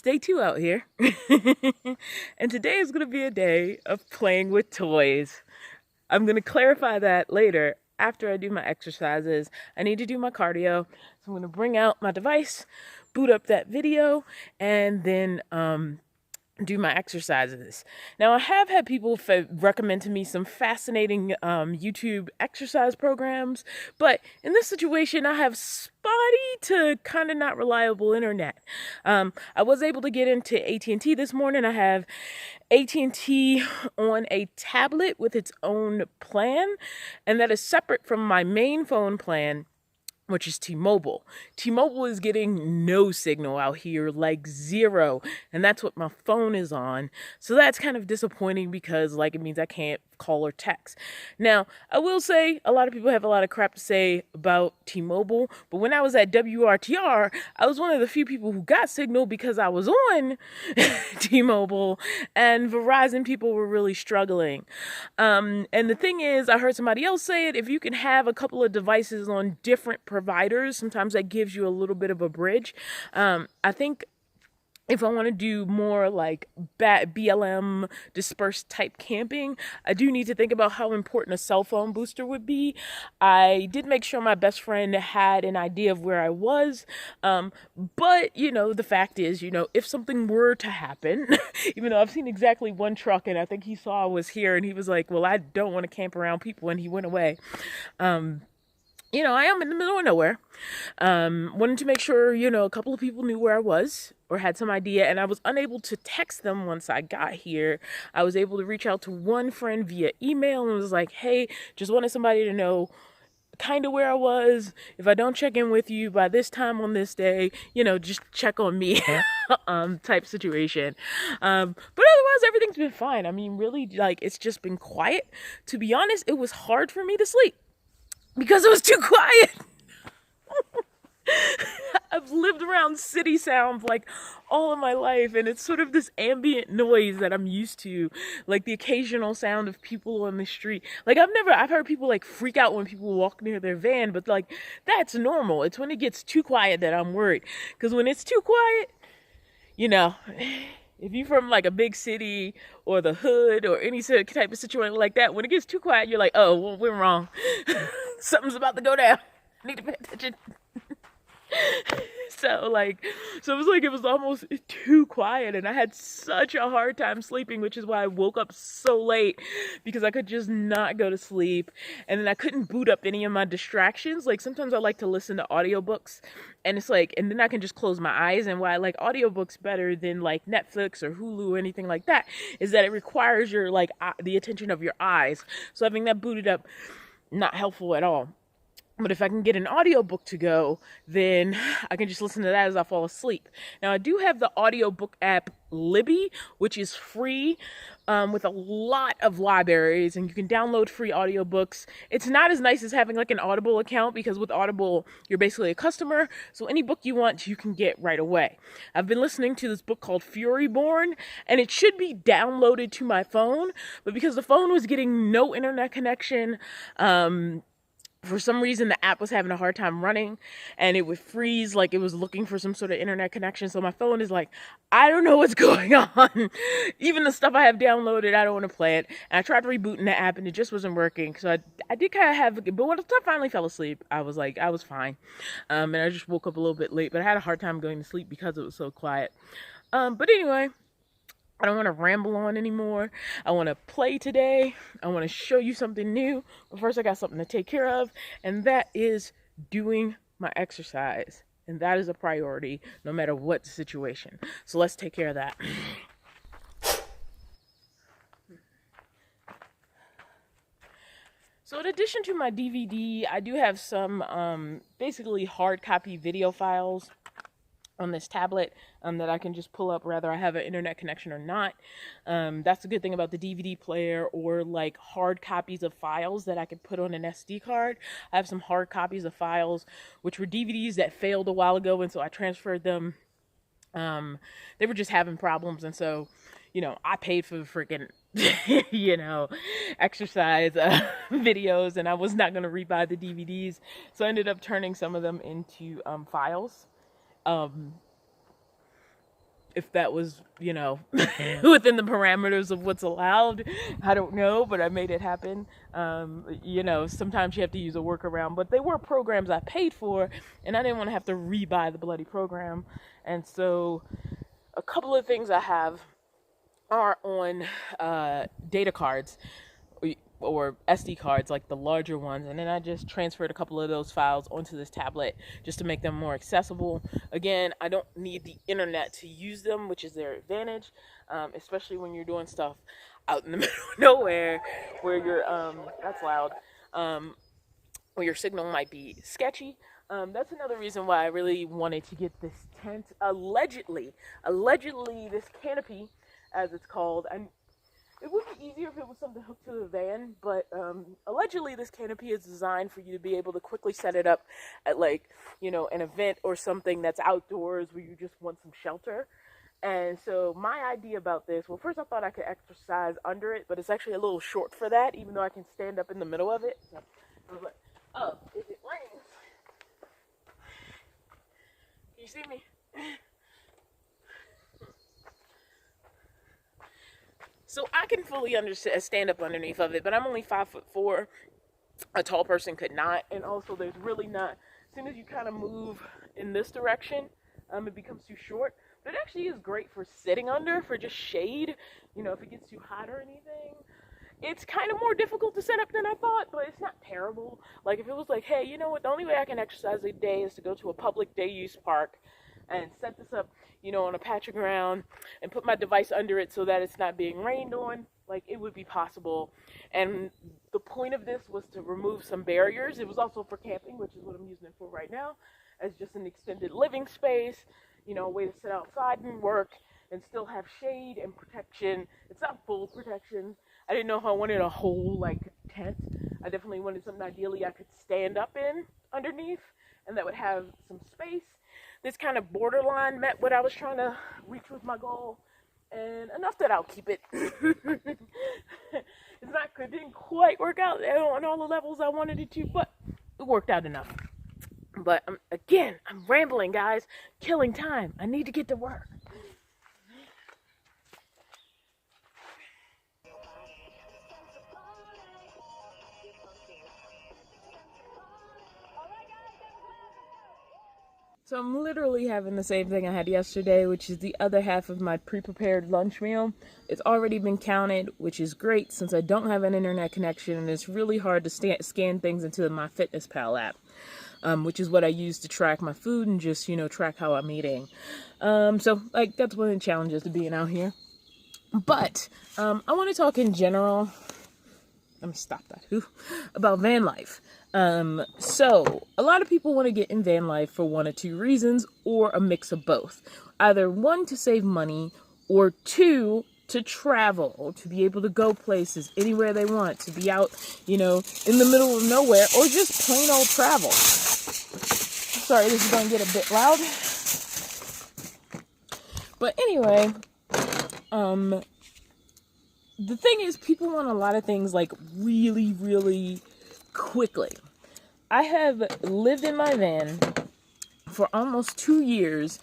day 2 out here. And today is going to be a day of playing with toys. I'm going to clarify that later after I do my exercises. I need to do my cardio. So I'm going to bring out my device, boot up that video, and then do my exercises. Now, I have had people recommend to me some fascinating YouTube exercise programs, but in this situation, I have spotty to kind of not reliable internet. I was able to get into AT&T this morning. I have AT&T on a tablet with its own plan, and that is separate from my main phone plan, which is T-Mobile. T-Mobile is getting no signal out here, like zero, and that's what my phone is on. So that's kind of disappointing because it means I can't call or text. Now, I will say a lot of people have a lot of crap to say about T-Mobile, but when I was at WRTR, I was one of the few people who got signal because I was on T-Mobile, and Verizon people were really struggling. And the thing is, I heard somebody else say it, if you can have a couple of devices on different providers, sometimes that gives you a little bit of a bridge. I think if I want to do more like BLM dispersed type camping, I do need to think about how important a cell phone booster would be. I did make sure my best friend had an idea of where I was. But, the fact is, if something were to happen, even though I've seen exactly one truck and I think he saw I was here and he was like, well, I don't want to camp around people, and he went away. I am in the middle of nowhere. Wanted to make sure, a couple of people knew where I was or had some idea, and I was unable to text them once I got here. I was able to reach out to one friend via email and was like, hey, just wanted somebody to know kind of where I was. If I don't check in with you by this time on this day, just check on me type situation. But otherwise, everything's been fine. I mean, really, it's just been quiet. To be honest, it was hard for me to sleep because it was too quiet. I've lived around city sounds all of my life, and it's sort of this ambient noise that I'm used to, like the occasional sound of people on the street. I've heard people freak out when people walk near their van, but that's normal. It's when it gets too quiet that I'm worried, because when it's too quiet, if you're from a big city or the hood or any type of situation like that, when it gets too quiet, you're like, oh, well, we're wrong. Something's about to go down. I need to pay attention. So it was almost too quiet, and I had such a hard time sleeping, which is why I woke up so late, because I could just not go to sleep. And then I couldn't boot up any of my distractions. Sometimes I like to listen to audiobooks, and it's and then I can just close my eyes. And why I like audiobooks better than Netflix or Hulu or anything like that is that it requires your the attention of your eyes. So having that booted up, not helpful at all. But if I can get an audiobook to go, then I can just listen to that as I fall asleep. Now, I do have the audiobook app Libby, which is free with a lot of libraries, and you can download free audiobooks. It's not as nice as having an Audible account, because with Audible, you're basically a customer. So any book you want, you can get right away. I've been listening to this book called Furyborn, and it should be downloaded to my phone, but because the phone was getting no internet connection, for some reason, the app was having a hard time running, and it would freeze it was looking for some sort of internet connection. So my phone is I don't know what's going on. Even the stuff I have downloaded, I don't want to play it. And I tried rebooting the app, and it just wasn't working. So I did kind of have, but when I finally fell asleep, I was fine. And I just woke up a little bit late, but I had a hard time going to sleep because it was so quiet. But anyway, I don't want to ramble on anymore. I want to play today. I want to show you something new. But first, I got something to take care of, and that is doing my exercise. And that is a priority no matter what the situation. So let's take care of that. So in addition to my DVD, I do have some basically hard copy video files on this tablet that I can just pull up whether I have an internet connection or not. That's the good thing about the DVD player, or hard copies of files that I could put on an SD card. I have some hard copies of files which were DVDs that failed a while ago, and so I transferred them. They were just having problems, and so I paid for the freaking exercise videos, and I was not going to rebuy the DVDs, so I ended up turning some of them into files. If that was, within the parameters of what's allowed, I don't know, but I made it happen. Sometimes you have to use a workaround, but they were programs I paid for, and I didn't want to have to rebuy the bloody program. And so a couple of things I have are on data cards or SD cards, like the larger ones, and then I just transferred a couple of those files onto this tablet just to make them more accessible. Again, I don't need the internet to use them, which is their advantage, especially when you're doing stuff out in the middle of nowhere where that's loud, where your signal might be sketchy. That's another reason why I really wanted to get this tent, allegedly this canopy, as it's called. And it would be easier if it was something hooked to the van, but allegedly this canopy is designed for you to be able to quickly set it up at an event or something that's outdoors where you just want some shelter. And so my idea about this, well, first I thought I could exercise under it, but it's actually a little short for that, even though I can stand up in the middle of it. So I was like, oh, if it rains, can you see me? So I can fully stand up underneath of it, but I'm only 5'4". A tall person could not, and also there's really not. As soon as you kind of move in this direction, it becomes too short. But it actually is great for sitting under, for just shade. If it gets too hot or anything. It's kind of more difficult to set up than I thought, but it's not terrible. Like if it was like, hey, you know what? The only way I can exercise a day is to go to a public day use park and set this up, on a patch of ground and put my device under it so that it's not being rained on. Like, it would be possible. And the point of this was to remove some barriers. It was also for camping, which is what I'm using it for right now, as just an extended living space, a way to sit outside and work and still have shade and protection. It's not full protection. I didn't know if I wanted a whole, tent. I definitely wanted something ideally I could stand up in underneath and that would have some space. This kind of borderline met what I was trying to reach with my goal, and enough that I'll keep it. It didn't quite work out on all the levels I wanted it to, but it worked out enough. But I'm rambling, guys. Killing time. I need to get to work. So I'm literally having the same thing I had yesterday, which is the other half of my pre-prepared lunch meal. It's already been counted, which is great since I don't have an internet connection and it's really hard to scan things into MyFitnessPal app, which is what I use to track my food and just, track how I'm eating. So that's one of the challenges to being out here. But I want to talk in general. Let me stop that. About van life. So a lot of people want to get in van life for one of two reasons, or a mix of both. Either one, to save money, or two, to travel, to be able to go places anywhere they want, to be out, in the middle of nowhere, or just plain old travel. Sorry, this is going to get a bit loud. But anyway, the thing is, people want a lot of things really, really quickly. I have lived in my van for almost 2 years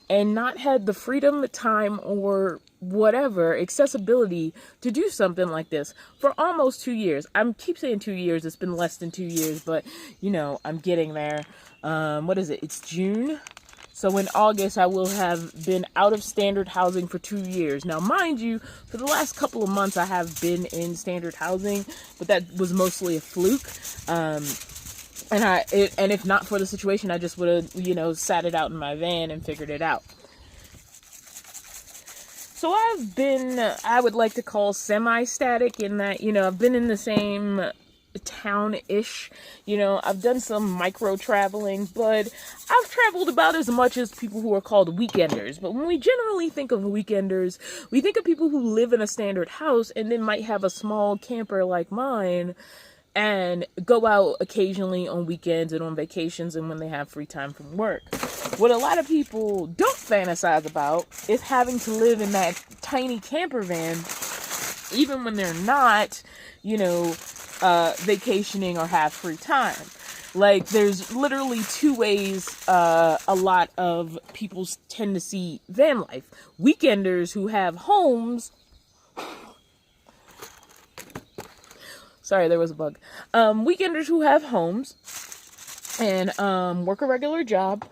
and not had the freedom, time, or whatever accessibility to do something like this for almost 2 years. I keep saying 2 years. It's been less than 2 years, but I'm getting there. What is it? It's June. So in August, I will have been out of standard housing for 2 years. Now, mind you, for the last couple of months, I have been in standard housing, but that was mostly a fluke. And if not for the situation, I just would have, sat it out in my van and figured it out. So I've been, I would like to call semi-static in that, I've been in the same town-ish, I've done some micro traveling, but I've traveled about as much as people who are called weekenders. But when we generally think of weekenders, we think of people who live in a standard house and then might have a small camper like mine and go out occasionally on weekends and on vacations and when they have free time from work. What a lot of people don't fantasize about is having to live in that tiny camper van, even when they're not, vacationing or have free time. Like, there's literally two ways a lot of people tend to see van life. Weekenders who have homes. Sorry, there was a bug. Weekenders who have homes and work a regular job.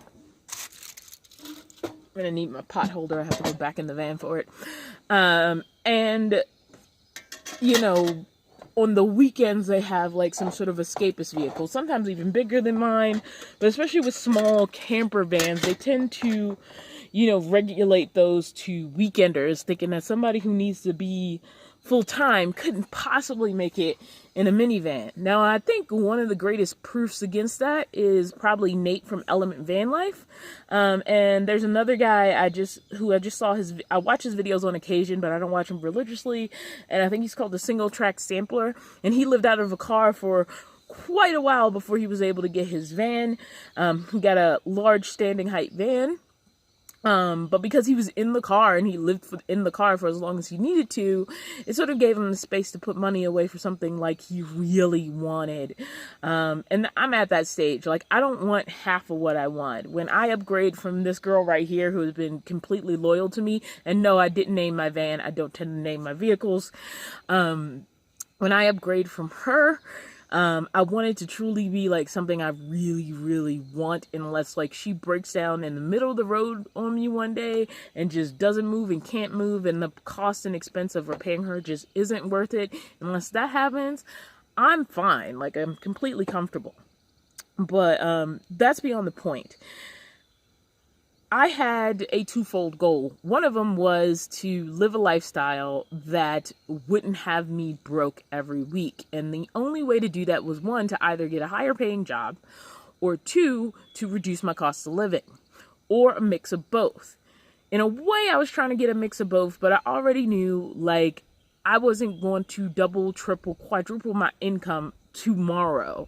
I'm gonna need my pot holder. I have to go back in the van for it. And, you know, on the weekends they have like some sort of escapist vehicle, sometimes even bigger than mine, but especially with small camper vans, they tend to, you know, regulate those to weekenders, thinking that somebody who needs to be full-time couldn't possibly make it in a minivan. Now, I think one of the greatest proofs against that is probably Nate from Element Van Life. And there's another guy I just saw I watch his videos on occasion, but I don't watch him religiously. And I think he's called the Single Track Sampler. And he lived out of a car for quite a while before he was able to get his van. He got a large standing height van. But because he was in the car and he lived in the car for as long as he needed to, it sort of gave him the space to put money away for something like he really wanted. And I'm at that stage. Like, I don't want half of what I want. When I upgrade from this girl right here who has been completely loyal to me, and no, I didn't name my van. I don't tend to name my vehicles. When I upgrade from her, I want it to truly be like something I really, really want, unless like she breaks down in the middle of the road on me one day and just doesn't move and can't move, and the cost and expense of repairing her just isn't worth it. Unless that happens, I'm fine. Like, I'm completely comfortable. But that's beyond the point. I had a twofold goal. One of them was to live a lifestyle that wouldn't have me broke every week. And the only way to do that was, one, to either get a higher paying job, or two, to reduce my cost of living, or a mix of both. In a way, I was trying to get a mix of both, but I already knew, like, I wasn't going to double, triple, quadruple my income tomorrow.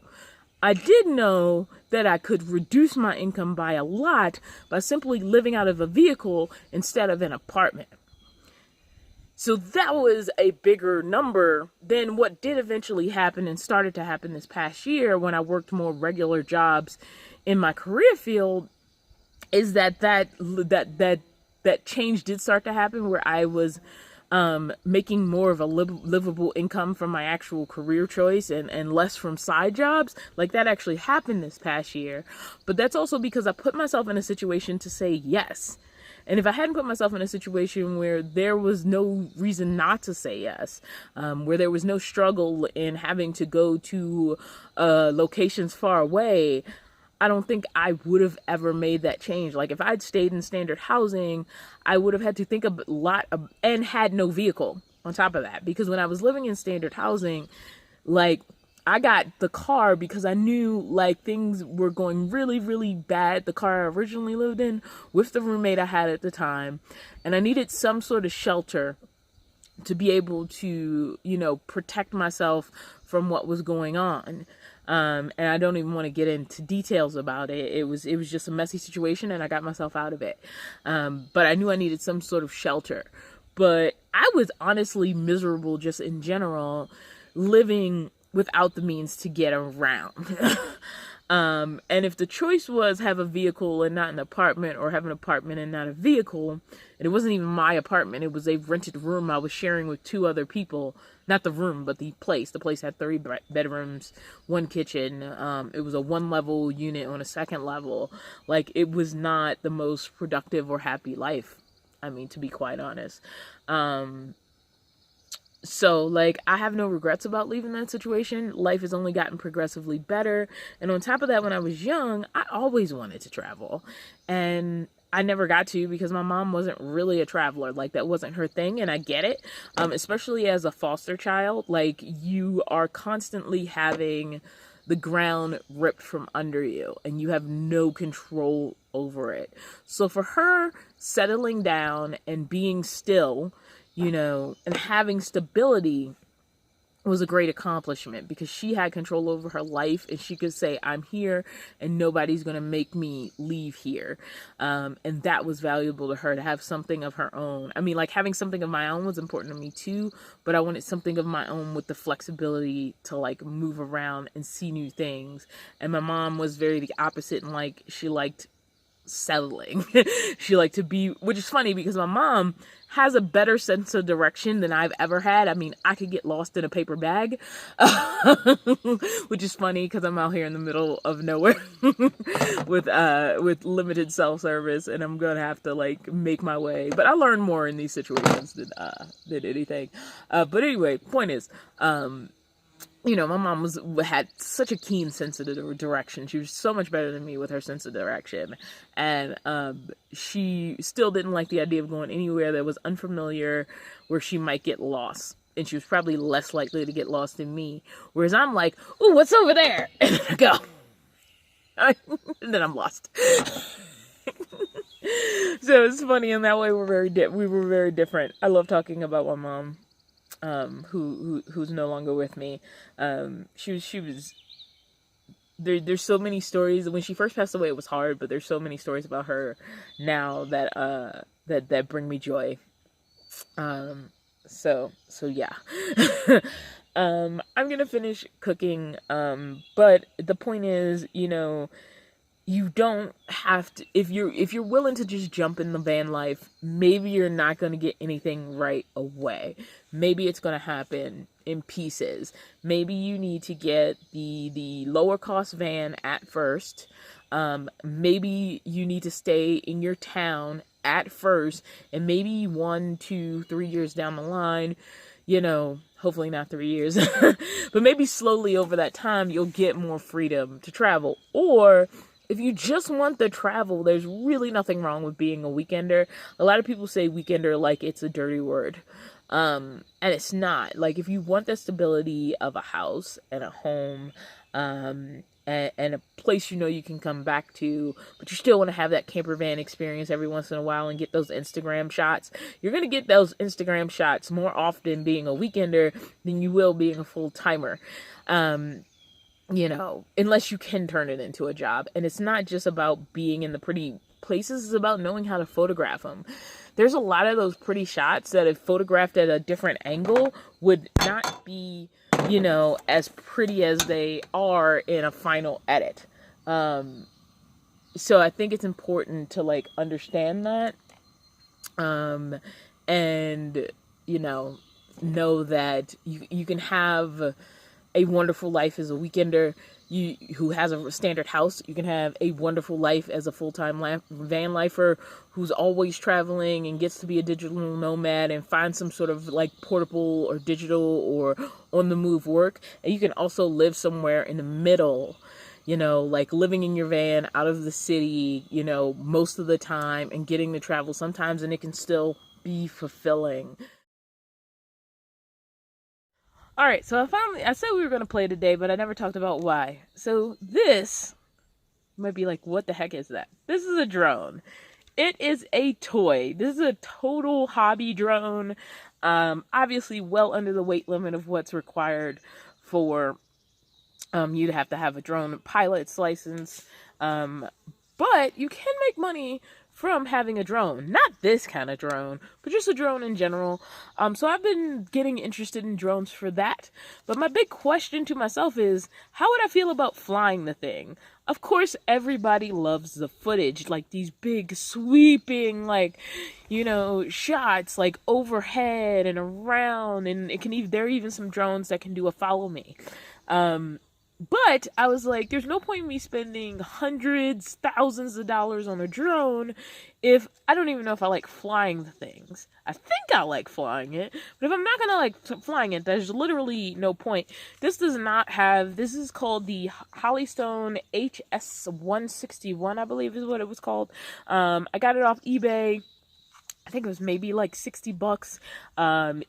I did know that I could reduce my income by a lot by simply living out of a vehicle instead of an apartment. So that was a bigger number than what did eventually happen and started to happen this past year when I worked more regular jobs in my career field, is that change did start to happen, where I was making more of a livable income from my actual career choice and less from side jobs. Like, that actually happened this past year. But that's also because I put myself in a situation to say yes. And if I hadn't put myself in a situation where there was no reason not to say yes, where there was no struggle in having to go to locations far away, I don't think I would have ever made that change. Like, if I'd stayed in standard housing, I would have had to think a lot and had no vehicle on top of that. Because when I was living in standard housing, like, I got the car because I knew, like, things were going really, really bad. The car I originally lived in with the roommate I had at the time. And I needed some sort of shelter to be able to, you know, protect myself from what was going on. And I don't even want to get into details about it. It was just a messy situation, and I got myself out of it. But I knew I needed some sort of shelter. But I was honestly miserable just in general, living without the means to get around. And if the choice was have a vehicle and not an apartment, or have an apartment and not a vehicle, and it wasn't even my apartment, it was a rented room I was sharing with two other people. Not the room, but the place. The place had 3 bedrooms, 1 kitchen. It was a 1-level unit on a 2nd level. Like, it was not the most productive or happy life. I mean, to be quite honest. So, like, I have no regrets about leaving that situation. Life has only gotten progressively better. And on top of that, when I was young, I always wanted to travel. And I never got to, because my mom wasn't really a traveler. Like, that wasn't her thing, and I get it. Especially as a foster child, like, you are constantly having the ground ripped from under you, and you have no control over it. So for her, settling down and being still, you know, and having stability was a great accomplishment, because she had control over her life and she could say, I'm here and nobody's going to make me leave here. And that was valuable to her, to have something of her own. I mean, like, having something of my own was important to me too, but I wanted something of my own with the flexibility to like move around and see new things. And my mom was very the opposite, and like, she liked settling. She liked to be, which is funny because my mom has a better sense of direction than I've ever had. I mean, I could get lost in a paper bag, which is funny because I'm out here in the middle of nowhere with limited self-service, and I'm gonna have to like make my way. But I learn more in these situations than anything. But anyway, point is, you know, my mom had such a keen sense of direction. She was so much better than me with her sense of direction. And she still didn't like the idea of going anywhere that was unfamiliar, where she might get lost. And she was probably less likely to get lost than me. Whereas I'm like, ooh, what's over there? And I go. And then I'm lost. So it's funny in that way. We were very different. I love talking about my mom. Who's no longer with me. She was there's so many stories. When she first passed away, it was hard, but there's so many stories about her now that that bring me joy. So yeah. I'm gonna finish cooking, but the point is, you know, you don't have to, if you're willing to just jump in the van life, maybe you're not going to get anything right away. Maybe it's going to happen in pieces. Maybe you need to get the lower cost van at first. Maybe you need to stay in your town at first, and maybe 1, 2, 3 years down the line, you know, hopefully not 3 years, but maybe slowly over that time, you'll get more freedom to travel. Or if you just want the travel, there's really nothing wrong with being a weekender. A lot of people say weekender like it's a dirty word. And it's not. Like, if you want the stability of a house and a home, and a place you know you can come back to, but you still want to have that camper van experience every once in a while and get those Instagram shots, you're going to get those Instagram shots more often being a weekender than you will being a full-timer. You know, unless you can turn it into a job. And it's not just about being in the pretty places, it's about knowing how to photograph them. There's a lot of those pretty shots that, if photographed at a different angle, would not be, you know, as pretty as they are in a final edit. So I think it's important to like understand that, and, you know that you can have a wonderful life as a weekender who has a standard house. You can have a wonderful life as a full-time van lifer who's always traveling and gets to be a digital nomad and find some sort of like portable or digital or on the move work. And you can also live somewhere in the middle, you know, like living in your van out of the city, you know, most of the time, and getting to travel sometimes, and it can still be fulfilling. All right, so I said we were going to play today, but I never talked about why. So this might be like, what the heck is that? This is a drone. It is a toy. This is a total hobby drone. Obviously well under the weight limit of what's required for you to have a drone pilot's license. But you can make money from having a drone. Not this kind of drone, but just a drone in general. So I've been getting interested in drones for that. But my big question to myself is, how would I feel about flying the thing? Of course, everybody loves the footage, like these big sweeping, like, you know, shots, like overhead and around, and there are even some drones that can do a follow me. But I was like, there's no point in me spending hundreds, thousands of dollars on a drone if I don't even know if I like flying the things. I think I like flying it, but if I'm not gonna like flying it, there's literally no point. This is called the Hollystone HS161, I believe is what it was called. I got it off eBay. I think it was maybe like $60,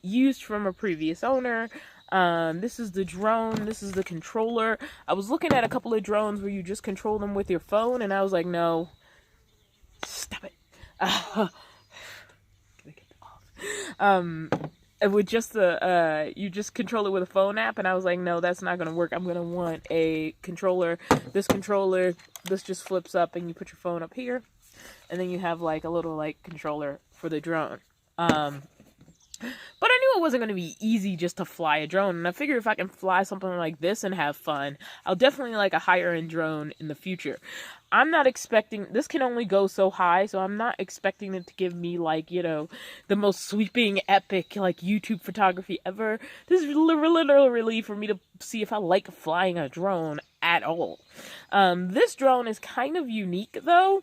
used from a previous owner. This is the drone. This is the controller. I was looking at a couple of drones where you just control them with your phone, and I was like, no, stop it. Gotta get off. with just the you just control it with a phone app, and I was like, no, that's not gonna work. I'm gonna want a controller. This just flips up and you put your phone up here, and then you have like a little like controller for the drone. But I knew it wasn't going to be easy just to fly a drone, and I figured if I can fly something like this and have fun, I'll definitely like a higher end drone in the future. I'm not expecting, this can only go so high, so I'm not expecting it to give me like, you know, the most sweeping, epic, like YouTube photography ever. This is literally for me to see if I like flying a drone at all. This drone is kind of unique though.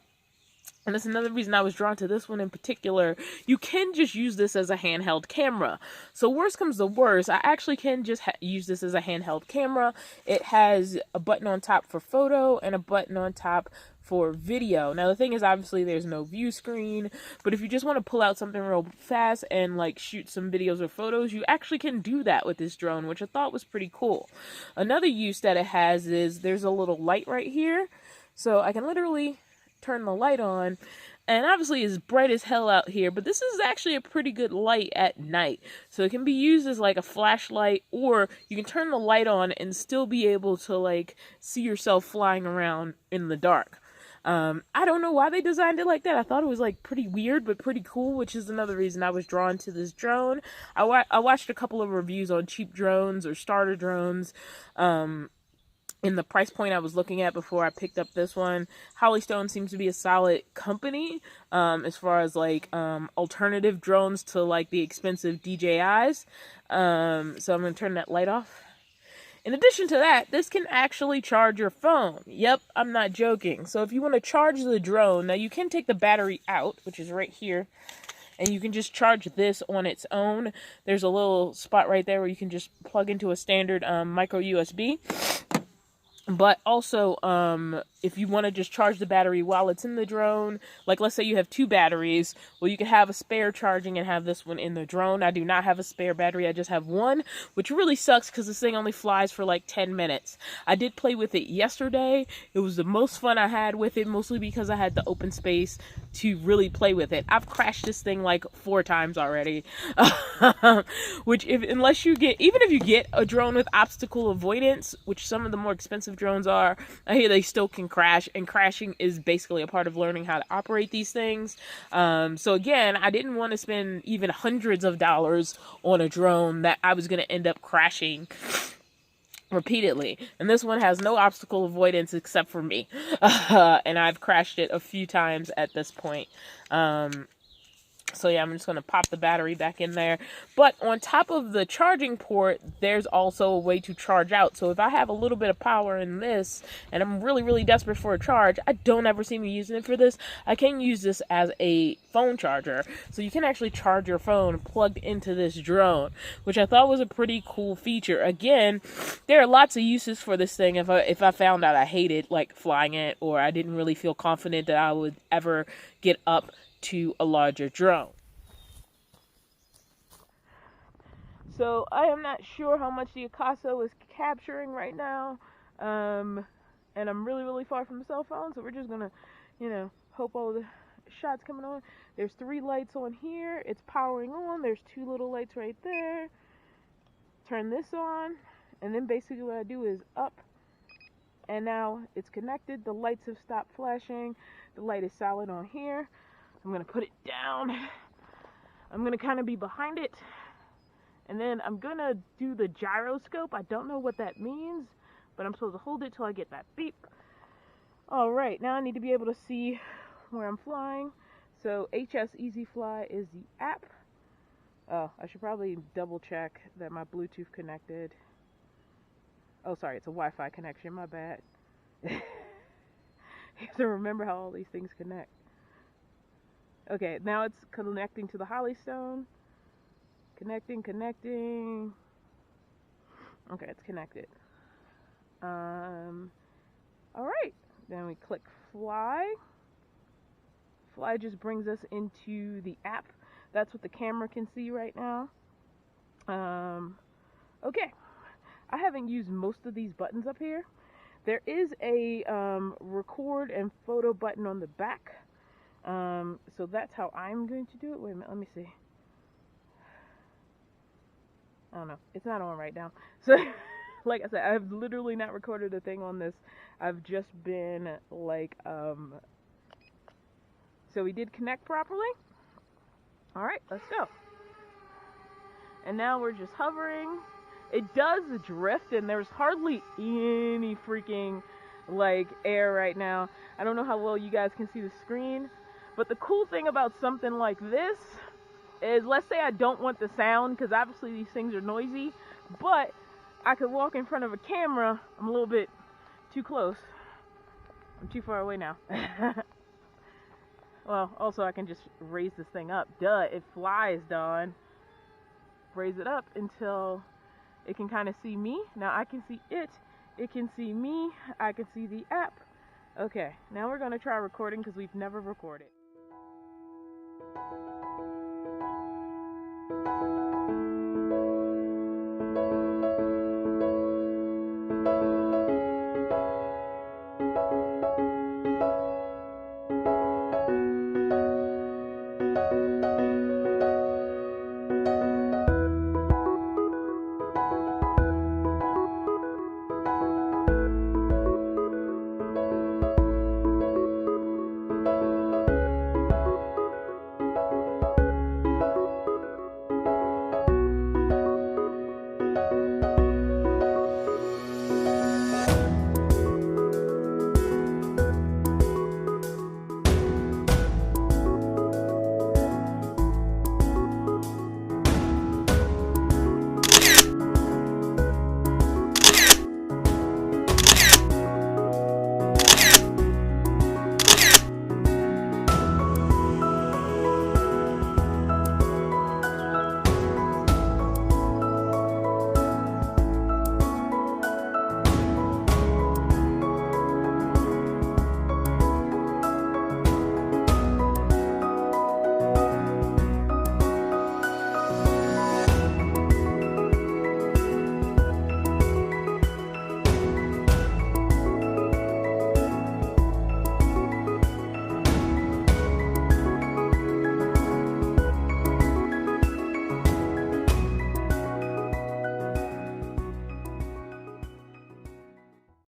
And that's another reason I was drawn to this one in particular. You can just use this as a handheld camera. So worst comes to worst, I actually can just use this as a handheld camera. It has a button on top for photo and a button on top for video. Now the thing is, obviously there's no view screen, but if you just want to pull out something real fast and like shoot some videos or photos, you actually can do that with this drone, which I thought was pretty cool. Another use that it has is there's a little light right here. So I can literally turn the light on, and obviously it's bright as hell out here, but this is actually a pretty good light at night, so it can be used as like a flashlight, or you can turn the light on and still be able to like see yourself flying around in the dark. I don't know why they designed it like that. I thought it was like pretty weird but pretty cool, which is another reason I was drawn to this drone. I watched a couple of reviews on cheap drones or starter drones in the price point I was looking at before I picked up this one. Holystone seems to be a solid company as far as like alternative drones to like the expensive DJIs. So I'm going to turn that light off. In addition to that, this can actually charge your phone. Yep, I'm not joking. So if you want to charge the drone, now you can take the battery out, which is right here, and you can just charge this on its own. There's a little spot right there where you can just plug into a standard micro USB. But also, if you want to just charge the battery while it's in the drone, like let's say you have two batteries, well, you can have a spare charging and have this one in the drone. I do not have a spare battery. I just have one, which really sucks because this thing only flies for like 10 minutes. I did play with it yesterday. It was the most fun I had with it, mostly because I had the open space to really play with it. I've crashed this thing like 4 times already, which unless you get, even if you get a drone with obstacle avoidance, which some of the more expensive drones are, I hear they still can crash, and crashing is basically a part of learning how to operate these things. So again, I didn't want to spend even hundreds of dollars on a drone that I was going to end up crashing repeatedly. And this one has no obstacle avoidance except for me. And I've crashed it a few times at this point. So yeah, I'm just going to pop the battery back in there. But on top of the charging port, there's also a way to charge out. So if I have a little bit of power in this, and I'm really, really desperate for a charge, I don't ever see me using it for this. I can use this as a phone charger. So you can actually charge your phone plugged into this drone, which I thought was a pretty cool feature. Again, there are lots of uses for this thing if I found out I hated like flying it, or I didn't really feel confident that I would ever get up to a larger drone. So I am not sure how much the Akaso is capturing right now, and I'm really, really far from the cell phone, so we're just gonna, you know, hope all the shots coming on. There's 3 lights on here. It's powering on. There's 2 little lights right there. Turn this on, and then basically what I do is up, and now it's connected. The lights have stopped flashing. The light is solid on here. I'm going to put it down. I'm going to kind of be behind it. And then I'm going to do the gyroscope. I don't know what that means, but I'm supposed to hold it till I get that beep. Alright, now I need to be able to see where I'm flying. So HS Easy Fly is the app. Oh, I should probably double check that my Bluetooth connected. Oh, sorry, it's a Wi-Fi connection. My bad. You have to remember how all these things connect. Okay, now it's connecting to the Holystone. Connecting. Okay, it's connected. Alright, then we click fly. Fly just brings us into the app. That's what the camera can see right now. Okay, I haven't used most of these buttons up here. There is a record and photo button on the back. So that's how I'm going to do it. Wait a minute, let me see. I don't know. It's not on right now. So, like I said, I've literally not recorded a thing on this. I've just been like, so we did connect properly. All right, let's go. And now we're just hovering. It does drift, and there's hardly any freaking like air right now. I don't know how well you guys can see the screen, but the cool thing about something like this is, let's say I don't want the sound, because obviously these things are noisy, but I could walk in front of a camera. I'm a little bit too close. I'm too far away now. Well, also I can just raise this thing up. Duh, it flies, Dawn. Raise it up until it can kind of see me. Now I can see it. It can see me. I can see the app. Okay, now we're going to try recording because we've never recorded.